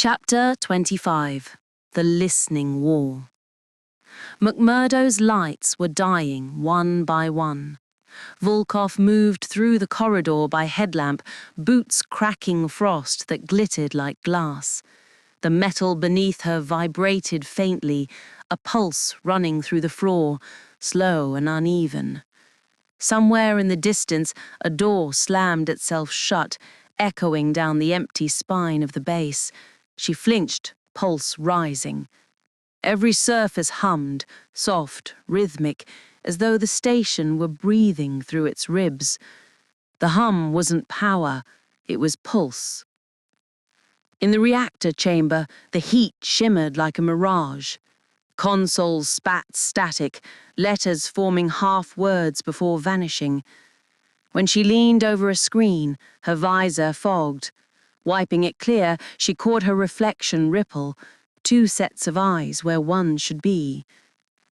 Chapter 25. The Listening Wall. McMurdo's lights were dying one by one. Volkov moved through the corridor by headlamp, boots cracking frost that glittered like glass. The metal beneath her vibrated faintly, a pulse running through the floor, slow and uneven. Somewhere in the distance, a door slammed itself shut, echoing down the empty spine of the base. She flinched, pulse rising. Every surface hummed, soft, rhythmic, as though the station were breathing through its ribs. The hum wasn't power, it was pulse. In the reactor chamber, the heat shimmered like a mirage. Consoles spat static, letters forming half words before vanishing. When she leaned over a screen, her visor fogged. Wiping it clear, she caught her reflection ripple, two sets of eyes where one should be.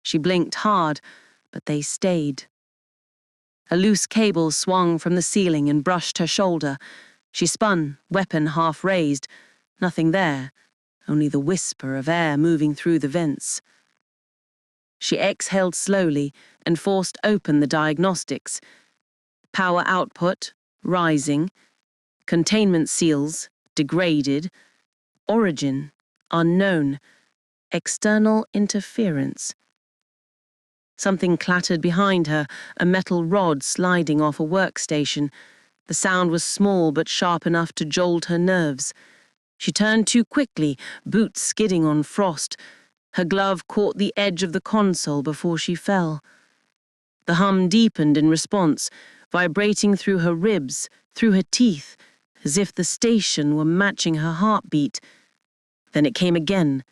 She blinked hard, but they stayed. A loose cable swung from the ceiling and brushed her shoulder. She spun, weapon half raised. Nothing there, only the whisper of air moving through the vents. She exhaled slowly and forced open the diagnostics. Power output, rising. Containment seals, degraded. Origin, unknown. External interference. Something clattered behind her, a metal rod sliding off a workstation. The sound was small but sharp enough to jolt her nerves. She turned too quickly, boots skidding on frost. Her glove caught the edge of the console before she fell. The hum deepened in response, vibrating through her ribs, through her teeth, as if the station were matching her heartbeat. Then it came again.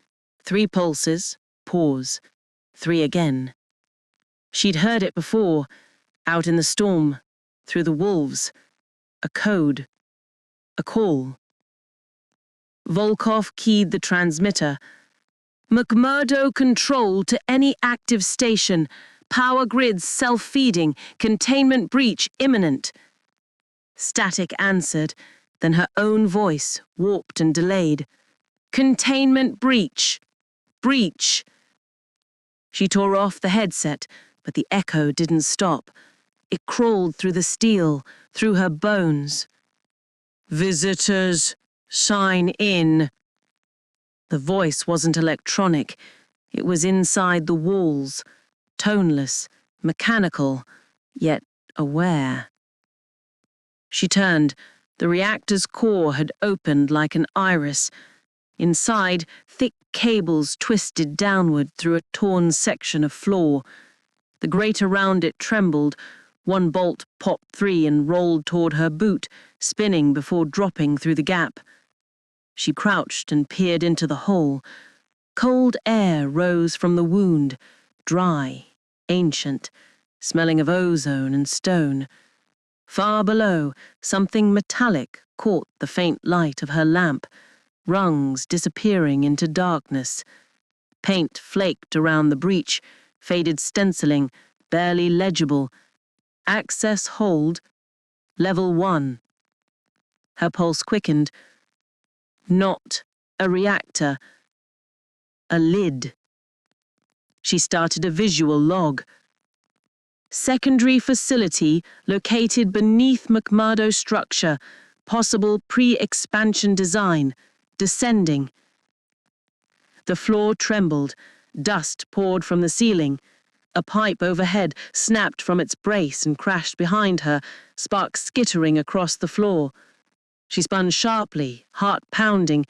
3 pulses, pause, 3 again. She'd heard it before, out in the storm, through the wolves. A code, a call. Volkov keyed the transmitter. McMurdo control to any active station. Power grids self-feeding. Containment breach imminent. Static answered, then her own voice, warped and delayed. Containment breach. Breach. She tore off the headset, but the echo didn't stop. It crawled through the steel, through her bones. Visitors, sign in. The voice wasn't electronic. It was inside the walls, toneless, mechanical, yet aware. She turned. The reactor's core had opened like an iris. Inside, thick cables twisted downward through a torn section of floor. The grate around it trembled. One bolt popped free and rolled toward her boot, spinning before dropping through the gap. She crouched and peered into the hole. Cold air rose from the wound, dry, ancient, smelling of ozone and stone. Far below, something metallic caught the faint light of her lamp, rungs disappearing into darkness. Paint flaked around the breach, faded stenciling, barely legible. Access hold, level 1. Her pulse quickened. Not a reactor, a lid. She started a visual log. Secondary facility located beneath McMurdo structure, possible pre-expansion design, descending. The floor trembled, dust poured from the ceiling. A pipe overhead snapped from its brace and crashed behind her, sparks skittering across the floor. She spun sharply, heart pounding.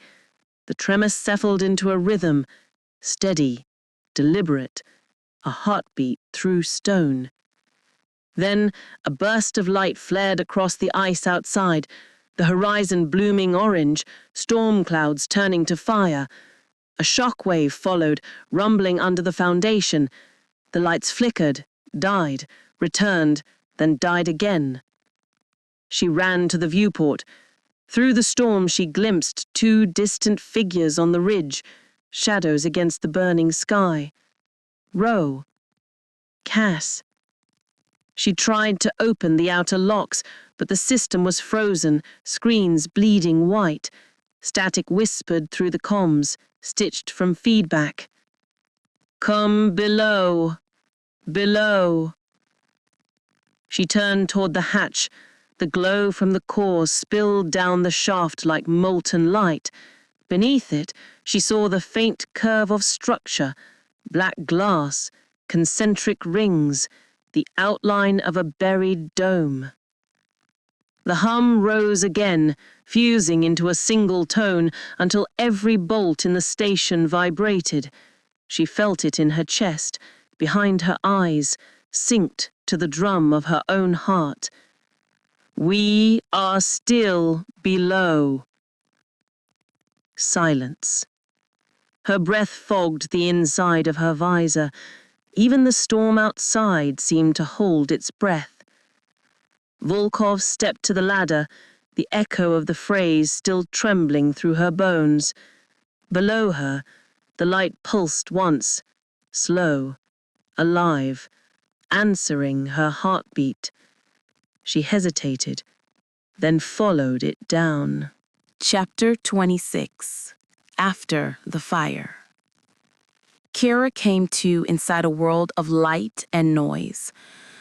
The tremor settled into a rhythm, steady, deliberate, a heartbeat through stone. Then a burst of light flared across the ice outside, the horizon blooming orange, storm clouds turning to fire. A shock wave followed, rumbling under the foundation. The lights flickered, died, returned, then died again. She ran to the viewport. Through the storm she glimpsed 2 distant figures on the ridge, shadows against the burning sky. Ro. Cass. She tried to open the outer locks, but the system was frozen, screens bleeding white. Static whispered through the comms, stitched from feedback. "Come below. Below." She turned toward the hatch. The glow from the core spilled down the shaft like molten light. Beneath it, she saw the faint curve of structure, black glass, concentric rings, the outline of a buried dome. The hum rose again, fusing into a single tone until every bolt in the station vibrated. She felt it in her chest, behind her eyes, synced to the drum of her own heart. "We are still below." Silence. Her breath fogged the inside of her visor. Even the storm outside seemed to hold its breath. Volkov stepped to the ladder, the echo of the phrase still trembling through her bones. Below her, the light pulsed once, slow, alive, answering her heartbeat. She hesitated, then followed it down. Chapter 26. After the Fire. Kira came to inside a world of light and noise.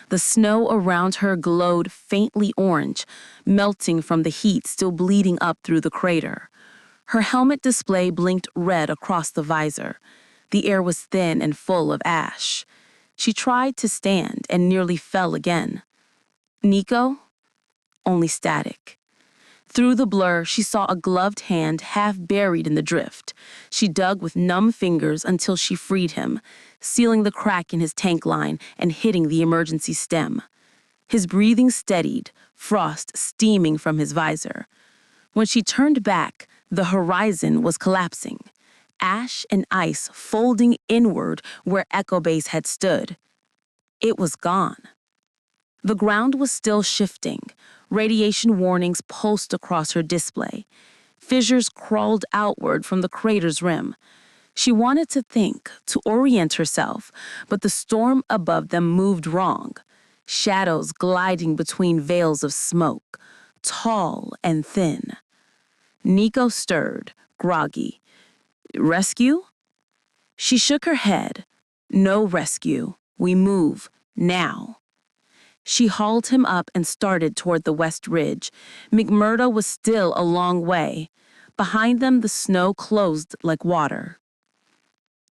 The snow around her glowed faintly orange, melting from the heat still bleeding up through the crater. Her helmet display blinked red across the visor. The air was thin and full of ash. She tried to stand and nearly fell again. Nico? Only static. Through the blur, she saw a gloved hand half buried in the drift. She dug with numb fingers until she freed him, sealing the crack in his tank line and hitting the emergency stem. His breathing steadied, frost steaming from his visor. When she turned back, the horizon was collapsing. Ash and ice folding inward where Echo Base had stood. It was gone. The ground was still shifting. Radiation warnings pulsed across her display. Fissures crawled outward from the crater's rim. She wanted to think, to orient herself, but the storm above them moved wrong. Shadows gliding between veils of smoke, tall and thin. Nico stirred, groggy. "Rescue?" She shook her head. "No rescue. We move, now." She hauled him up and started toward the west ridge. McMurdo was still a long way. Behind them, the snow closed like water.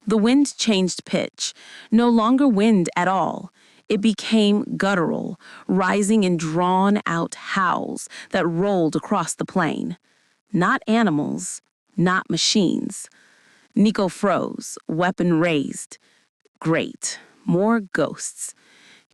The wind changed pitch. No longer wind at all. It became guttural, rising in drawn-out howls that rolled across the plain. Not animals, not machines. Nico froze, weapon raised. Great. More ghosts.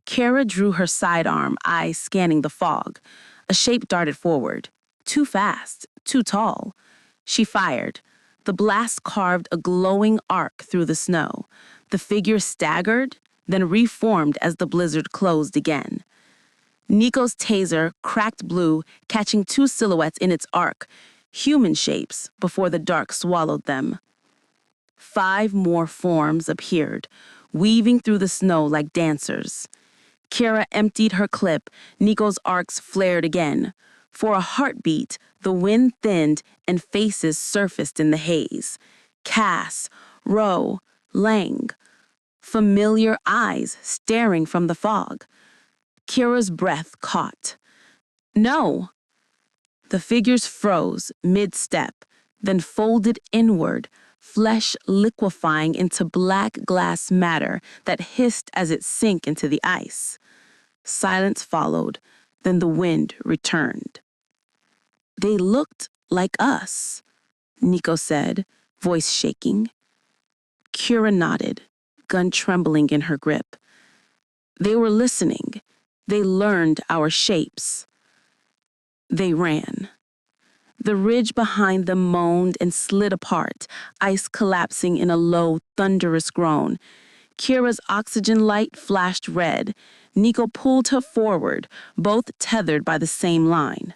Kara drew her sidearm, eyes scanning the fog. A shape darted forward. Too fast, too tall. She fired. The blast carved a glowing arc through the snow. The figure staggered, then reformed as the blizzard closed again. Nico's taser cracked blue, catching two silhouettes in its arc, human shapes, before the dark swallowed them. 5 more forms appeared, weaving through the snow like dancers. Kira emptied her clip. Nico's arcs flared again. For a heartbeat, the wind thinned and faces surfaced in the haze. Cass, Roe, Lang. Familiar eyes staring from the fog. Kira's breath caught. "No!" The figures froze mid-step, then folded inward, flesh liquefying into black glass matter that hissed as it sank into the ice. Silence followed, then the wind returned. "They looked like us," Nico said, voice shaking. Kira nodded, gun trembling in her grip. "They were listening. They learned our shapes." They ran. The ridge behind them moaned and slid apart, ice collapsing in a low, thunderous groan. Kira's oxygen light flashed red. Nico pulled her forward, both tethered by the same line.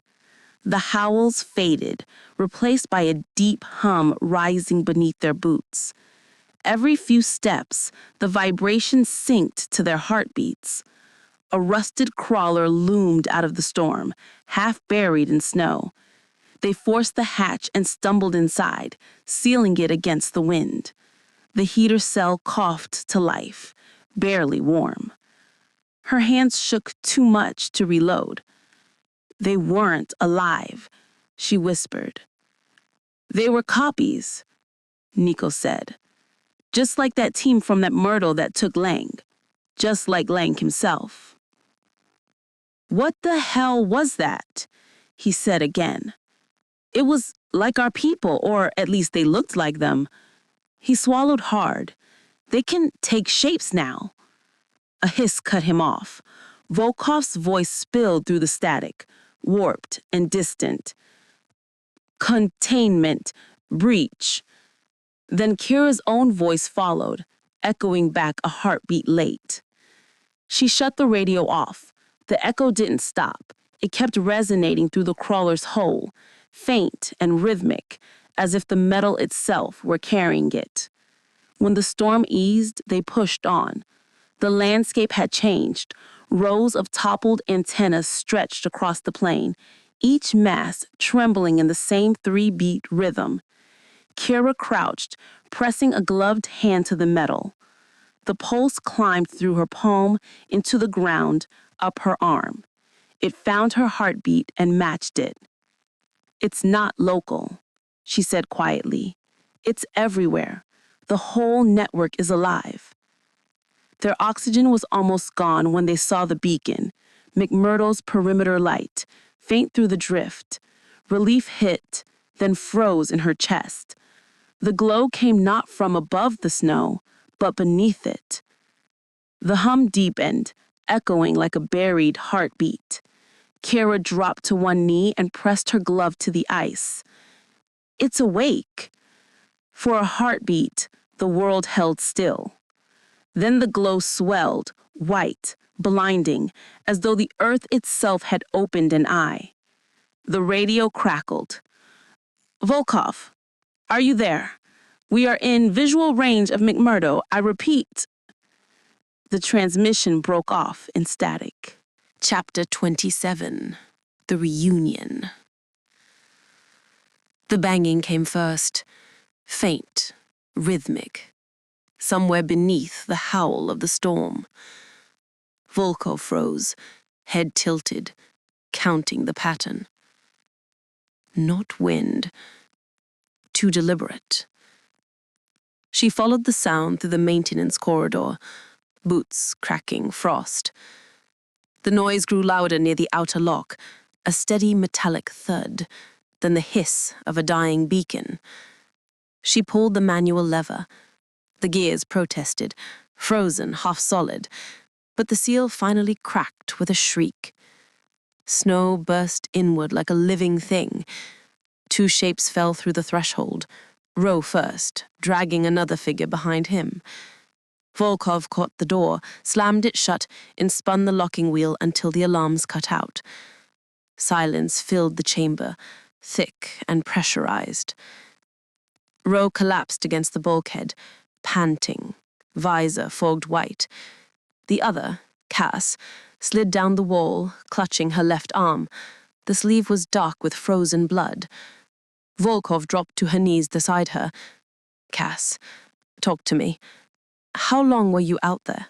The howls faded, replaced by a deep hum rising beneath their boots. Every few steps, the vibration synced to their heartbeats. A rusted crawler loomed out of the storm, half buried in snow. They forced the hatch and stumbled inside, sealing it against the wind. The heater cell coughed to life, barely warm. Her hands shook too much to reload. They weren't alive, she whispered. They were copies, Nico said. Just like that team from that Myrtle that took Lang. Just like Lang himself. What the hell was that? He said again. It was like our people, or at least they looked like them. He swallowed hard. They can take shapes now. A hiss cut him off. Volkov's voice spilled through the static, warped and distant. Containment, breach. Then Kira's own voice followed, echoing back a heartbeat late. She shut the radio off. The echo didn't stop. It kept resonating through the crawler's hull, faint and rhythmic, as if the metal itself were carrying it. When the storm eased, they pushed on. The landscape had changed. Rows of toppled antennas stretched across the plain, each mass trembling in the same 3-beat rhythm. Kira crouched, pressing a gloved hand to the metal. The pulse climbed through her palm, into the ground, up her arm. It found her heartbeat and matched it. It's not local, she said quietly. It's everywhere. The whole network is alive. Their oxygen was almost gone when they saw the beacon, McMurdo's perimeter light, faint through the drift. Relief hit, then froze in her chest. The glow came not from above the snow, but beneath it. The hum deepened, echoing like a buried heartbeat. Kira dropped to one knee and pressed her glove to the ice. It's awake. For a heartbeat, the world held still. Then the glow swelled, white, blinding, as though the earth itself had opened an eye. The radio crackled. Volkov, are you there? We are in visual range of McMurdo. I repeat. The transmission broke off in static. Chapter 27. The Reunion. The banging came first, faint, rhythmic, somewhere beneath the howl of the storm. Volkov froze, head tilted, counting the pattern. Not wind. Too deliberate. She followed the sound through the maintenance corridor, boots cracking frost. The noise grew louder near the outer lock, a steady metallic thud, then the hiss of a dying beacon. She pulled the manual lever. The gears protested, frozen, half-solid, but the seal finally cracked with a shriek. Snow burst inward like a living thing. 2 shapes fell through the threshold, Roe first, dragging another figure behind him. Volkov caught the door, slammed it shut, and spun the locking wheel until the alarms cut out. Silence filled the chamber, thick and pressurized. Roe collapsed against the bulkhead, panting, visor fogged white. The other, Cass, slid down the wall, clutching her left arm. The sleeve was dark with frozen blood. Volkov dropped to her knees beside her. Cass, talk to me. How long were you out there?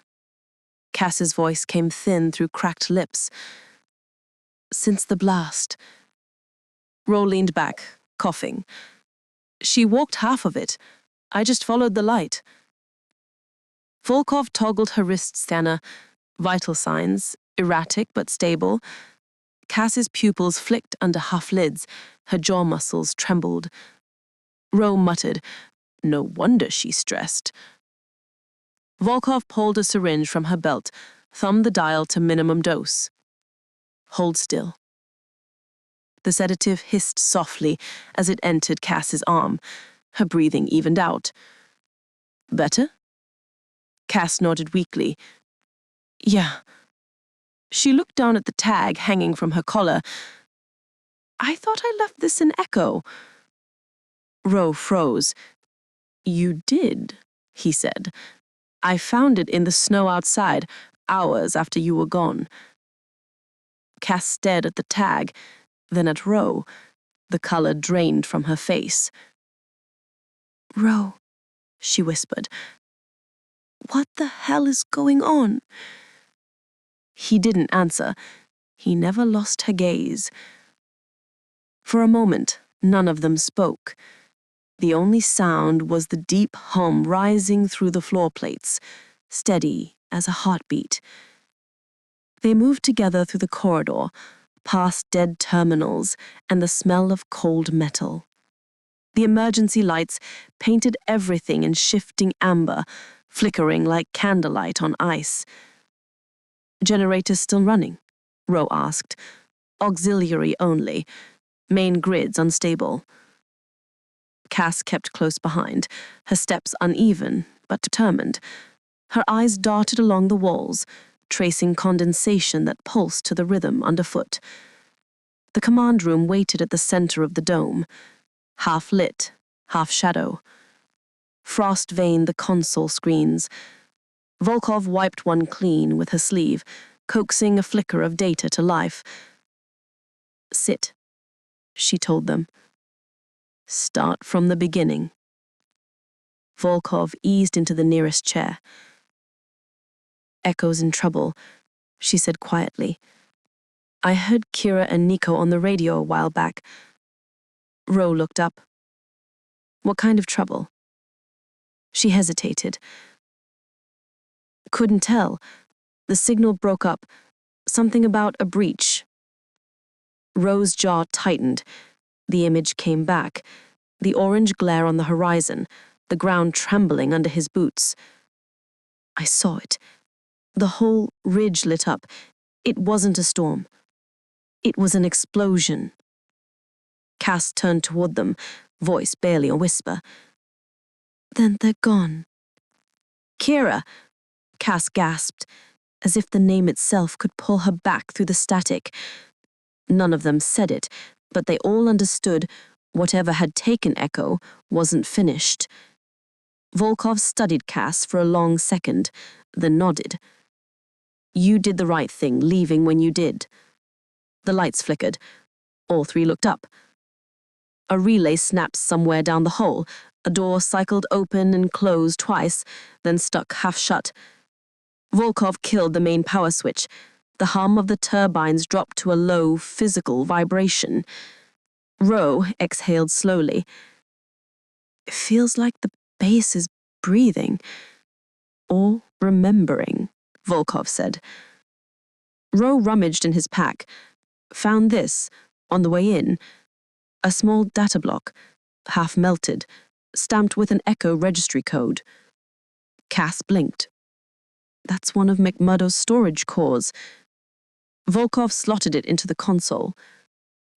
Cass's voice came thin through cracked lips. Since the blast. Roe leaned back, coughing. She walked half of it. I just followed the light. Volkov toggled her wrist scanner. Vital signs, erratic but stable. Cass's pupils flicked under half lids. Her jaw muscles trembled. Roe muttered, "No wonder she's stressed." Volkov pulled a syringe from her belt, thumbed the dial to minimum dose. Hold still. The sedative hissed softly as it entered Cass's arm. Her breathing evened out. Better? Cass nodded weakly. Yeah. She looked down at the tag hanging from her collar. I thought I left this in Echo. Roe froze. You did, he said. I found it in the snow outside, hours after you were gone. Cass stared at the tag, then at Roe. The color drained from her face. "Ro," she whispered. "What the hell is going on?" He didn't answer. He never lost her gaze. For a moment, none of them spoke. The only sound was the deep hum rising through the floor plates, steady as a heartbeat. They moved together through the corridor, past dead terminals and the smell of cold metal. The emergency lights painted everything in shifting amber, flickering like candlelight on ice. "Generators still running?" Ro asked. "Auxiliary only. Main grids unstable." Cass kept close behind, her steps uneven but determined. Her eyes darted along the walls, tracing condensation that pulsed to the rhythm underfoot. The command room waited at the center of the dome, half lit, half shadow. Frost veined the console screens. Volkov wiped one clean with her sleeve, coaxing a flicker of data to life. "Sit," she told them. "Start from the beginning." Volkov eased into the nearest chair. "Echo's in trouble," she said quietly. "I heard Kira and Nico on the radio a while back." Ro looked up. "What kind of trouble?" She hesitated. "Couldn't tell. The signal broke up. Something about a breach." Ro's jaw tightened. The image came back. The orange glare on the horizon, the ground trembling under his boots. "I saw it. The whole ridge lit up. It wasn't a storm. It was an explosion." Cass turned toward them, voice barely a whisper. "Then they're gone." "Kira!" Cass gasped, as if the name itself could pull her back through the static. None of them said it, but they all understood whatever had taken Echo wasn't finished. Volkov studied Cass for a long second, then nodded. "You did the right thing, leaving when you did." The lights flickered. All three looked up. A relay snapped somewhere down the hole. A door cycled open and closed twice, then stuck half shut. Volkov killed the main power switch. The hum of the turbines dropped to a low, physical vibration. Ro exhaled slowly. "It feels like the base is breathing. Or remembering," Volkov said. Ro rummaged in his pack, found this, on the way in, a small data block, half melted, stamped with an Echo registry code. Cass blinked. "That's one of McMurdo's storage cores." Volkov slotted it into the console.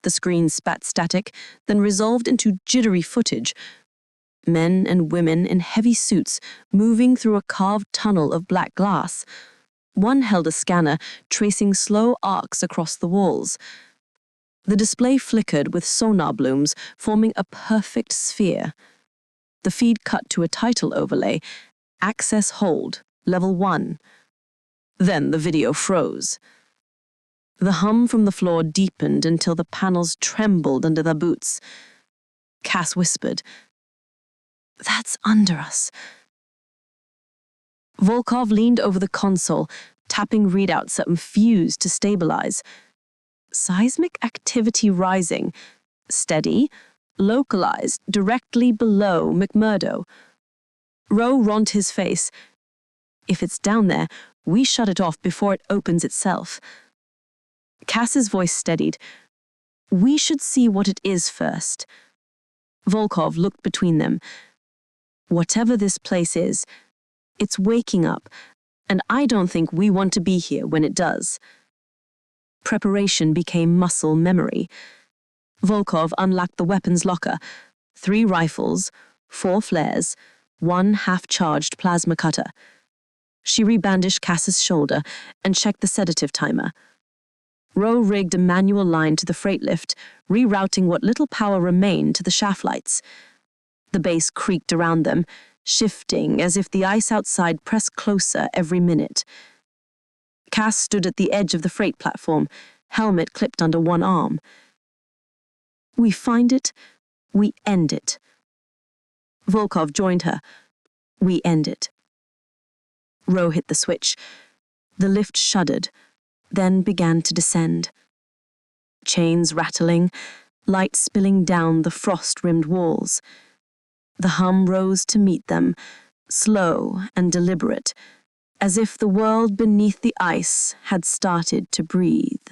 The screen spat static, then resolved into jittery footage. Men and women in heavy suits moving through a carved tunnel of black glass. One held a scanner, tracing slow arcs across the walls. The display flickered with sonar blooms, forming a perfect sphere. The feed cut to a title overlay, Access Hold, Level 1. Then the video froze. The hum from the floor deepened until the panels trembled under their boots. Cass whispered, "That's under us." Volkov leaned over the console, tapping readouts that refused to stabilize. Seismic activity rising, steady, localized directly below McMurdo. Ro rolled his face. "If it's down there, we shut it off before it opens itself." Cass's voice steadied. "We should see what it is first." Volkov looked between them. "Whatever this place is, it's waking up, and I don't think we want to be here when it does." Preparation became muscle memory. Volkov unlocked the weapons locker. 3 rifles, 4 flares, 1 half-charged plasma cutter. She rebandaged Cass's shoulder and checked the sedative timer. Ro rigged a manual line to the freight lift, rerouting what little power remained to the shaft lights. The base creaked around them, shifting as if the ice outside pressed closer every minute. Cass stood at the edge of the freight platform, helmet clipped under one arm. We find it, we end it. Volkov joined her. We end it. Ro hit the switch. The lift shuddered, then began to descend. Chains rattling, light spilling down the frost-rimmed walls. The hum rose to meet them, slow and deliberate, as if the world beneath the ice had started to breathe.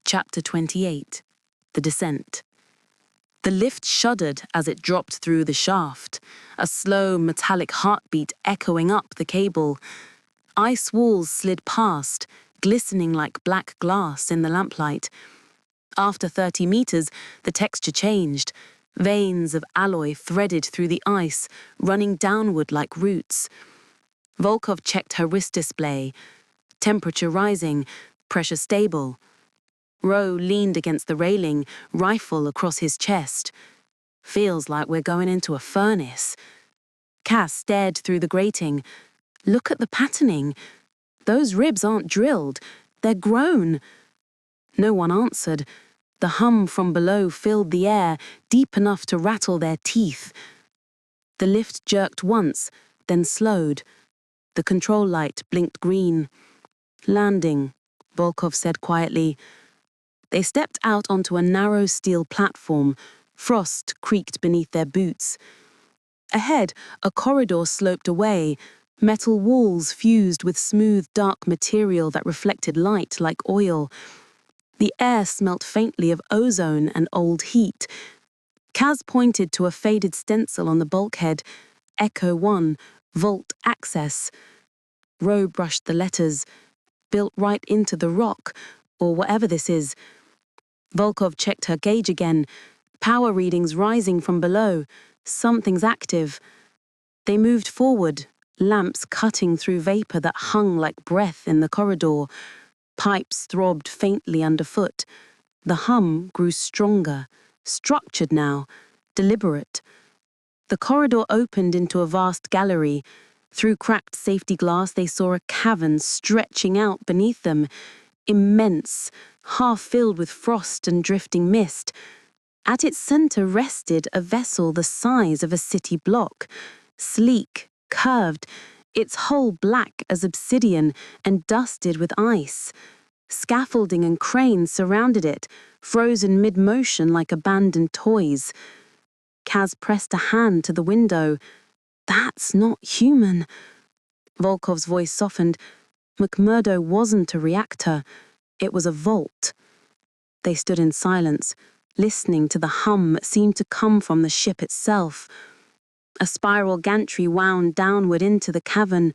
Chapter 28. The Descent. The lift shuddered as it dropped through the shaft, a slow metallic heartbeat echoing up the cable. Ice walls slid past, glistening like black glass in the lamplight. After 30 meters, the texture changed. Veins of alloy threaded through the ice, running downward like roots. Volkov checked her wrist display. Temperature rising, pressure stable. Ro leaned against the railing, rifle across his chest. Feels like we're going into a furnace. Cass stared through the grating. Look at the patterning. Those ribs aren't drilled. They're grown. No one answered. The hum from below filled the air, deep enough to rattle their teeth. The lift jerked once, then slowed. The control light blinked green. Landing, Volkov said quietly. They stepped out onto a narrow steel platform. Frost creaked beneath their boots. Ahead, a corridor sloped away, metal walls fused with smooth, dark material that reflected light like oil. The air smelt faintly of ozone and old heat. Kaz pointed to a faded stencil on the bulkhead. Echo 1, Vault Access. Ro brushed the letters. Built right into the rock, or whatever this is. Volkov checked her gauge again. Power readings rising from below. Something's active. They moved forward, lamps cutting through vapor that hung like breath in the corridor. Pipes throbbed faintly underfoot. The hum grew stronger, structured now, deliberate. The corridor opened into a vast gallery. Through cracked safety glass, they saw a cavern stretching out beneath them. Immense, half filled with frost and drifting mist. At its center rested a vessel the size of a city block. Sleek, curved, its hull black as obsidian and dusted with ice. Scaffolding and cranes surrounded it, frozen mid-motion like abandoned toys. Kaz pressed a hand to the window. That's not human. Volkov's voice softened. McMurdo wasn't a reactor. It was a vault. They stood in silence, listening to the hum that seemed to come from the ship itself. A spiral gantry wound downward into the cavern.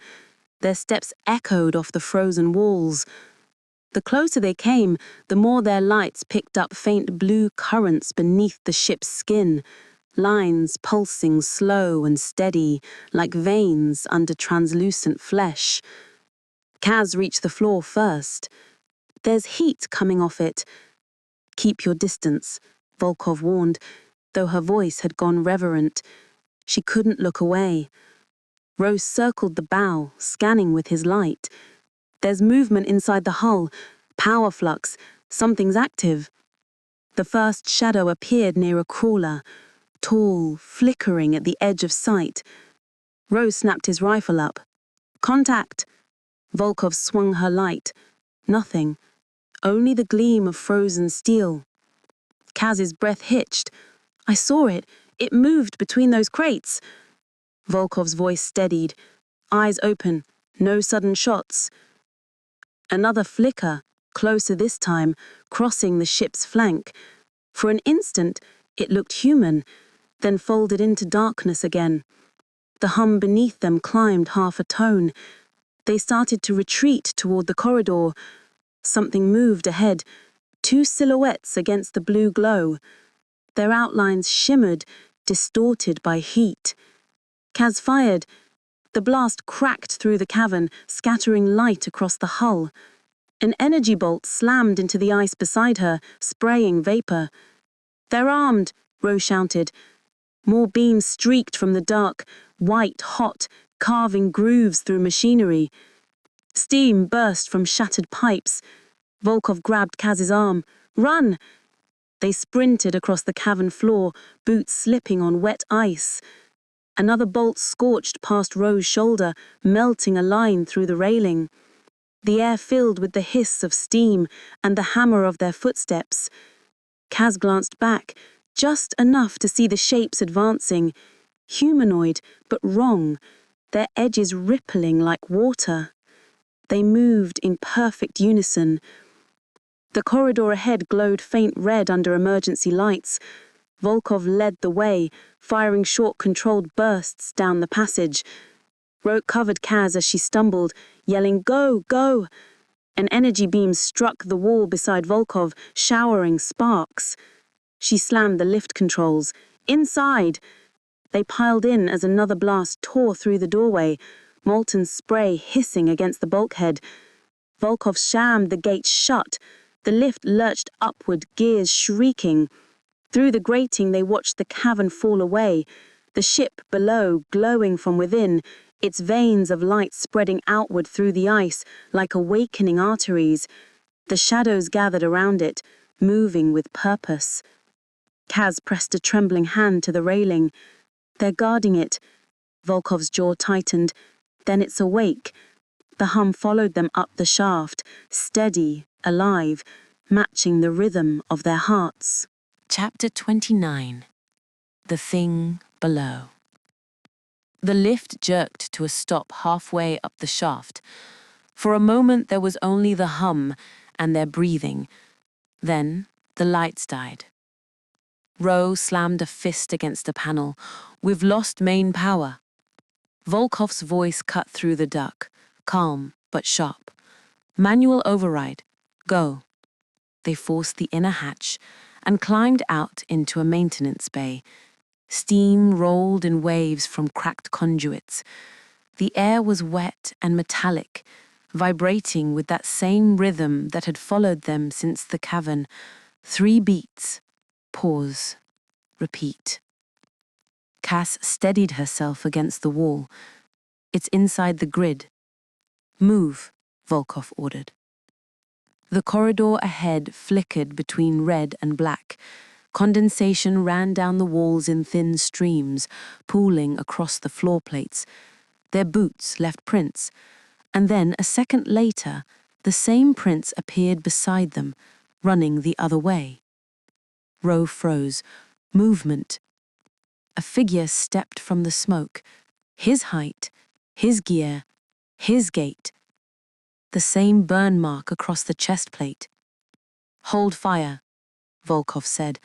Their steps echoed off the frozen walls. The closer they came, the more their lights picked up faint blue currents beneath the ship's skin, lines pulsing slow and steady, like veins under translucent flesh. Kaz reached the floor first. There's heat coming off it. Keep your distance, Volkov warned, though her voice had gone reverent. She couldn't look away. Rose circled the bow, scanning with his light. There's movement inside the hull. Power flux. Something's active. The first shadow appeared near a crawler, tall, flickering at the edge of sight. Rose snapped his rifle up. Contact! Volkov swung her light. Nothing. Only the gleam of frozen steel. Kaz's breath hitched. I saw it. It moved between those crates. Volkov's voice steadied. Eyes open. No sudden shots. Another flicker, closer this time, crossing the ship's flank. For an instant, it looked human, then folded into darkness again. The hum beneath them climbed half a tone. They started to retreat toward the corridor. Something moved ahead, two silhouettes against the blue glow. Their outlines shimmered, distorted by heat. Kaz fired. The blast cracked through the cavern, scattering light across the hull. An energy bolt slammed into the ice beside her, spraying vapor. They're armed, Rose shouted. More beams streaked from the dark, white hot, carving grooves through machinery. Steam burst from shattered pipes. Volkov grabbed Kaz's arm. Run! They sprinted across the cavern floor, boots slipping on wet ice. Another bolt scorched past Ro's shoulder, melting a line through the railing. The air filled with the hiss of steam and the hammer of their footsteps. Kaz glanced back, just enough to see the shapes advancing. Humanoid, but wrong, their edges rippling like water. They moved in perfect unison. The corridor ahead glowed faint red under emergency lights. Volkov led the way, firing short controlled bursts down the passage. Roke covered Kaz as she stumbled, yelling, "Go, go!" An energy beam struck the wall beside Volkov, showering sparks. She slammed the lift controls. Inside! They piled in as another blast tore through the doorway, molten spray hissing against the bulkhead. Volkov shammed the gate shut. The lift lurched upward, gears shrieking. Through the grating they watched the cavern fall away, the ship below glowing from within, its veins of light spreading outward through the ice like awakening arteries. The shadows gathered around it, moving with purpose. Kaz pressed a trembling hand to the railing. They're guarding it. Volkov's jaw tightened. Then it's awake. The hum followed them up the shaft, steady, alive, matching the rhythm of their hearts. Chapter 29. The Thing Below. The lift jerked to a stop halfway up the shaft. For a moment there was only the hum and their breathing. Then the lights died. Ro slammed a fist against a panel. "We've lost main power." Volkov's voice cut through the duck, calm but sharp. "Manual override. Go." They forced the inner hatch and climbed out into a maintenance bay. Steam rolled in waves from cracked conduits. The air was wet and metallic, vibrating with that same rhythm that had followed them since the cavern. 3 beats. Pause. Repeat. Cass steadied herself against the wall. "It's inside the grid." "Move," Volkov ordered. The corridor ahead flickered between red and black. Condensation ran down the walls in thin streams, pooling across the floor plates. Their boots left prints, and then a second later, the same prints appeared beside them, running the other way. Ro froze. Movement. A figure stepped from the smoke. His height, his gear, his gait. The same burn mark across the chest plate. "Hold fire," Volkov said,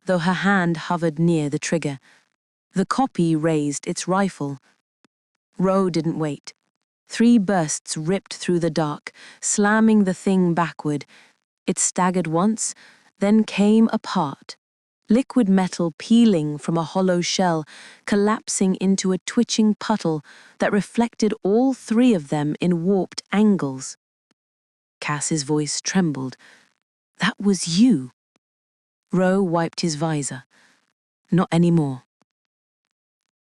though her hand hovered near the trigger. The copy raised its rifle. Ro didn't wait. 3 bursts ripped through the dark, slamming the thing backward. It staggered once, then came apart. Liquid metal peeling from a hollow shell, collapsing into a twitching puddle that reflected all 3 of them in warped angles. Cass's voice trembled. "That was you." Ro wiped his visor. "Not anymore."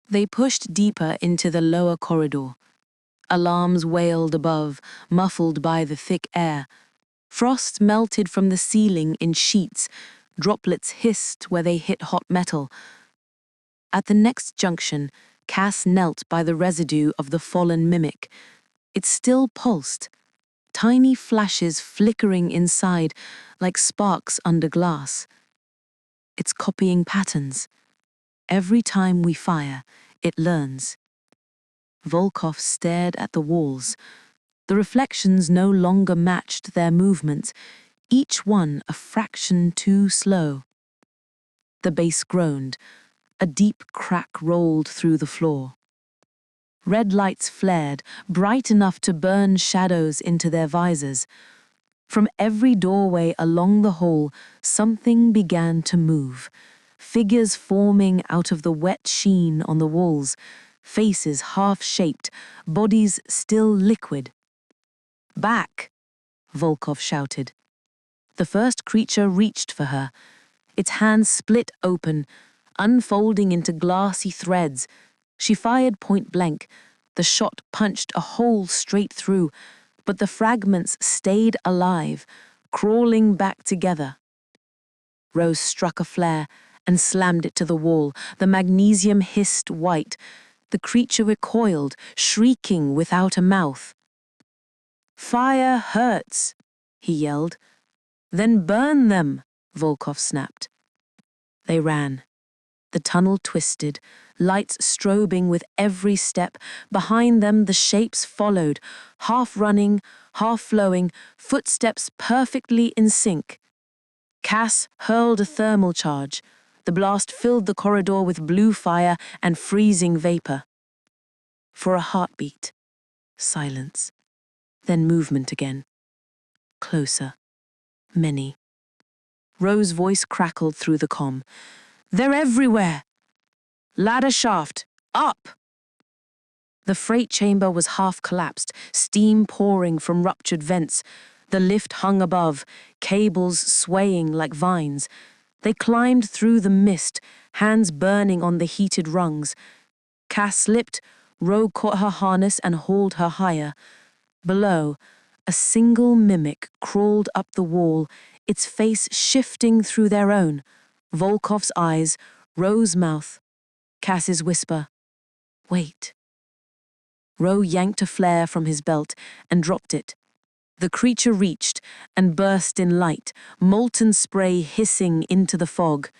They pushed deeper into the lower corridor. Alarms wailed above, muffled by the thick air. Frost melted from the ceiling in sheets. Droplets hissed where they hit hot metal. At the next junction, Cass knelt by the residue of the fallen mimic. It still pulsed, tiny flashes flickering inside like sparks under glass. "It's copying patterns. Every time we fire, it learns." Volkov stared at the walls. The reflections no longer matched their movements, each one a fraction too slow. The base groaned. A deep crack rolled through the floor. Red lights flared, bright enough to burn shadows into their visors. From every doorway along the hall, something began to move. Figures forming out of the wet sheen on the walls, faces half-shaped, bodies still liquid. "Back!" Volkov shouted. The first creature reached for her. Its hands split open, unfolding into glassy threads. She fired point blank. The shot punched a hole straight through, but the fragments stayed alive, crawling back together. Rose struck a flare and slammed it to the wall. The magnesium hissed white. The creature recoiled, shrieking without a mouth. "Fire hurts," he yelled. "Then burn them," Volkov snapped. They ran. The tunnel twisted, lights strobing with every step. Behind them the shapes followed, half running, half flowing, footsteps perfectly in sync. Cass hurled a thermal charge. The blast filled the corridor with blue fire and freezing vapor. For a heartbeat, silence. Then movement again. Closer. Many. Rose's voice crackled through the comm. "They're everywhere! Ladder shaft! Up!" The freight chamber was half collapsed, steam pouring from ruptured vents. The lift hung above, cables swaying like vines. They climbed through the mist, hands burning on the heated rungs. Cass slipped, Rogue caught her harness and hauled her higher. Below, a single mimic crawled up the wall, its face shifting through their own. Volkov's eyes, Rose's mouth, Cass's whisper, "Wait." Ro yanked a flare from his belt and dropped it. The creature reached and burst in light, molten spray hissing into the fog.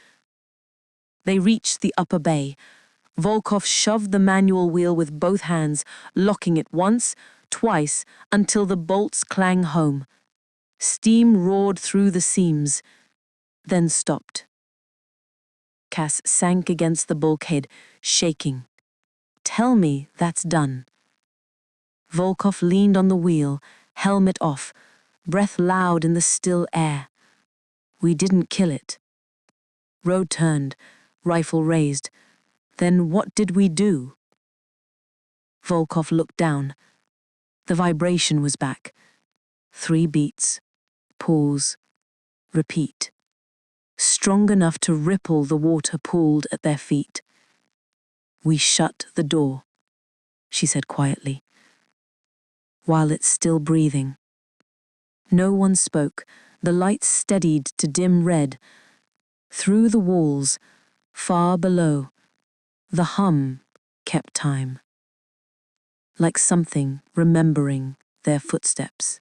They reached the upper bay. Volkov shoved the manual wheel with both hands, locking it once, twice, until the bolts clang home. Steam roared through the seams, then stopped. Cass sank against the bulkhead, shaking. "Tell me that's done." Volkov leaned on the wheel, helmet off, breath loud in the still air. "We didn't kill it." Road turned, rifle raised. "Then what did we do?" Volkov looked down. The vibration was back. 3 beats. Pause. Repeat. Strong enough to ripple the water pooled at their feet. "We shut the door," she said quietly, while it's still breathing. No one spoke. The lights steadied to dim red. Through the walls, far below, the hum kept time, like something remembering their footsteps.